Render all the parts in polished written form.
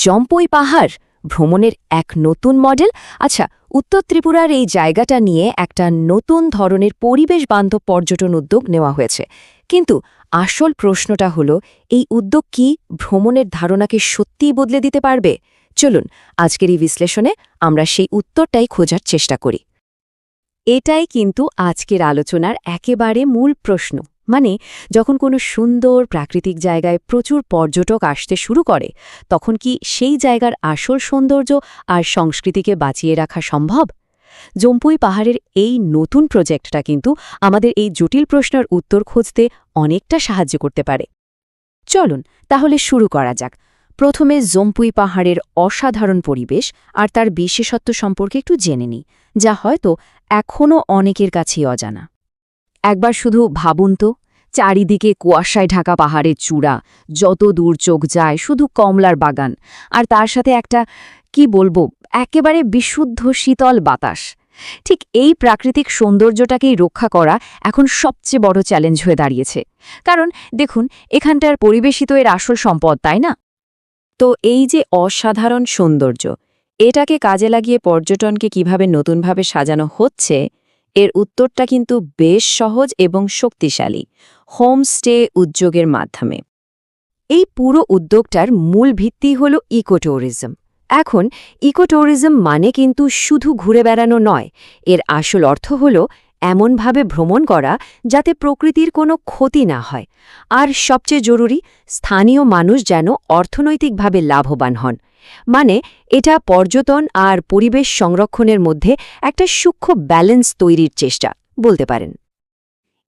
জম্পুই পাহাড় ভ্রমণের এক নতুন মডেল। আচ্ছা, উত্তর ত্রিপুরার এই জায়গাটা নিয়ে একটা নতুন ধরনের পরিবেশ বান্ধব পর্যটন উদ্যোগ নেওয়া হয়েছে। কিন্তু আসল প্রশ্নটা হলো, এই উদ্যোগ কি ভ্রমণের ধারণাকে সত্যিই বদলে দিতে পারবে? চলুন আজকের এই বিশ্লেষণে আমরা সেই উত্তরটাই খোঁজার চেষ্টা করি। এটাই কিন্তু আজকের আলোচনার একেবারে মূল প্রশ্ন। মানে, যখন কোনো সুন্দর প্রাকৃতিক জায়গায় প্রচুর পর্যটক আসতে শুরু করে, তখন কি সেই জায়গার আসল সৌন্দর্য আর সংস্কৃতিকে বাঁচিয়ে রাখা সম্ভব? জম্পুই পাহাড়ের এই নতুন প্রজেক্টটা কিন্তু আমাদের এই জটিল প্রশ্নের উত্তর খুঁজতে অনেকটা সাহায্য করতে পারে। চলুন তাহলে শুরু করা যাক। প্রথমে জম্পুই পাহাড়ের অসাধারণ পরিবেশ আর তার বিশেষত্ব সম্পর্কে একটু জেনে নিই, যা হয়তো এখনও অনেকের কাছেই অজানা। একবার শুধু ভাবুন তো, চারিদিকে কুয়াশায় ঢাকা পাহাড়ের চূড়া, যত দূর চোখ যায় শুধু কমলার বাগান, আর তার সাথে একটা একেবারে বিশুদ্ধ শীতল বাতাস। ঠিক এই প্রাকৃতিক সৌন্দর্যটাকেই রক্ষা করা এখন সবচেয়ে বড় চ্যালেঞ্জ হয়ে দাঁড়িয়েছে। কারণ দেখুন, এখানটার পরিবেশই তো এর আসল সম্পদ, তাই না? তো এই যে অসাধারণ সৌন্দর্য, এটাকে কাজে লাগিয়ে পর্যটনকে কিভাবে নতুনভাবে সাজানো হচ্ছে, এর উত্তরটা কিন্তু বেশ সহজ এবং শক্তিশালী: হোমস্টে উদ্যোগের মাধ্যমে। এই পুরো উদ্যোগটার মূল ভিত্তি হল ইকোট্যুরিজম। এখন ইকোট্যুরিজম মানে কিন্তু শুধু ঘুরে বেড়ানো নয়, এর আসল অর্থ হল এমনভাবে ভ্রমণ করা যাতে প্রকৃতির কোনো ক্ষতি না হয়, আর সবচেয়ে জরুরি, স্থানীয় মানুষ যেন অর্থনৈতিকভাবে লাভবান হন। মানে, এটা পর্যটন আর পরিবেশ সংরক্ষণের মধ্যে একটা সূক্ষ্ম ব্যালেন্স তৈরির চেষ্টা বলতে পারেন।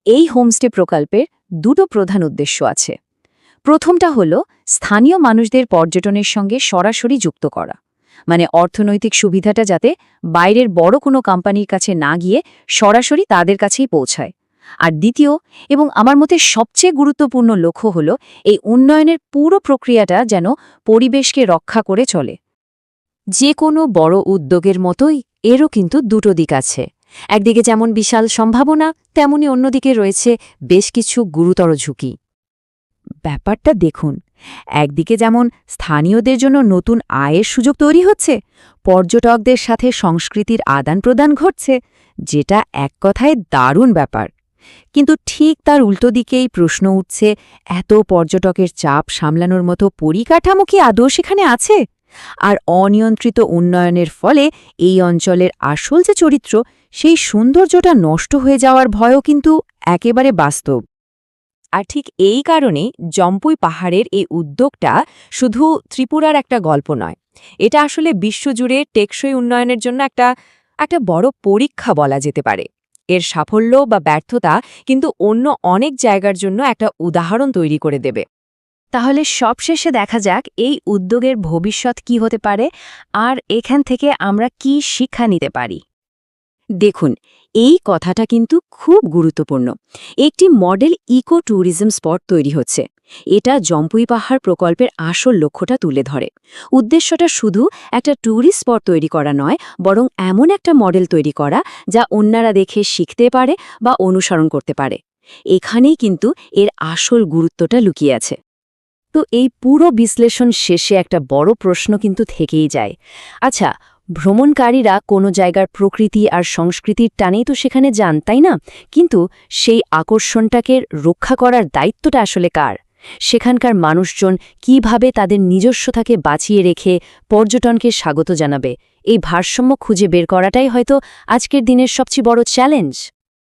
এই হোমস্টে প্রকল্পের দুটো প্রধান উদ্দেশ্য আছে। প্রথমটা হল স্থানীয় মানুষদের পর্যটনের সঙ্গে সরাসরি যুক্ত করা, মানে অর্থনৈতিক সুবিধাটা যাতে বাইরের বড় কোনো কোম্পানির কাছে না গিয়ে সরাসরি তাদের কাছেই পৌঁছায়। আর দ্বিতীয় এবং আমার মতে সবচেয়ে গুরুত্বপূর্ণ লক্ষ্য হল এই উন্নয়নের পুরো প্রক্রিয়াটা যেন পরিবেশকে রক্ষা করে চলে। যে কোনো বড় উদ্যোগের মতোই এরও কিন্তু দুটো দিক আছে। একদিকে যেমন বিশাল সম্ভাবনা, তেমনি অন্যদিকে রয়েছে বেশ কিছু গুরুতর ঝুঁকি। ব্যাপারটা দেখুন, একদিকে যেমন স্থানীয়দের জন্য নতুন আয়ের সুযোগ তৈরি হচ্ছে, পর্যটকদের সাথে সংস্কৃতির আদান প্রদান ঘটছে, যেটা এক কথায় দারুণ ব্যাপার। কিন্তু ঠিক তার উল্টো দিকেই প্রশ্ন উঠছে, এত পর্যটকের চাপ সামলানোর মতো পরিকাঠামো কি আদৌ সেখানে আছে? আর অনিয়ন্ত্রিত উন্নয়নের ফলে এই অঞ্চলের আসল যে চরিত্র, সেই সৌন্দর্যটা নষ্ট হয়ে যাওয়ার ভয়ও কিন্তু একেবারে বাস্তব। আর ঠিক এই কারণেই জম্পুই পাহাড়ের এই উদ্যোগটা শুধু ত্রিপুরার একটা গল্প নয়, এটা আসলে বিশ্বজুড়ে টেকসই উন্নয়নের জন্য একটা বড় পরীক্ষা বলা যেতে পারে। এর সাফল্য বা ব্যর্থতা কিন্তু অন্য অনেক জায়গার জন্য একটা উদাহরণ তৈরি করে দেবে। তাহলে সবশেষে দেখা যাক এই উদ্যোগের ভবিষ্যৎ কি হতে পারে, আর এখান থেকে আমরা কি শিক্ষা নিতে পারি। দেখুন, এই কথাটা কিন্তু খুব গুরুত্বপূর্ণ। একটি মডেল ইকো ট্যুরিজম স্পট তৈরি হচ্ছে। এটা জম্পুই পাহাড় প্রকল্পের আসল লক্ষ্যটা তুলে ধরে। উদ্দেশ্যটা শুধু একটা ট্যুরিস্ট স্পট তৈরি করা নয়, বরং এমন একটা মডেল তৈরি করা যা অন্যরা দেখে শিখতে পারে বা অনুসরণ করতে পারে। এখানেই কিন্তু এর আসল গুরুত্বটা লুকিয়ে আছে। তো এই পুরো বিশ্লেষণ শেষে একটা বড় প্রশ্ন কিন্তু থেকেই যায়। আচ্ছা, ভ্রমণকারীরা কোনো জায়গার প্রকৃতি আর সংস্কৃতির টানেই তো সেখানে যান, তাই না? কিন্তু সেই আকর্ষণটাকে রক্ষা করার দায়িত্বটা আসলে কার? সেখানকার মানুষজন কিভাবে তাদের নিজস্বতাকে বাঁচিয়ে রেখে পর্যটনকে স্বাগত জানাবে? এই ভারসাম্য খুঁজে বের করাটাই হয়তো আজকের দিনের সবচেয়ে বড় চ্যালেঞ্জ।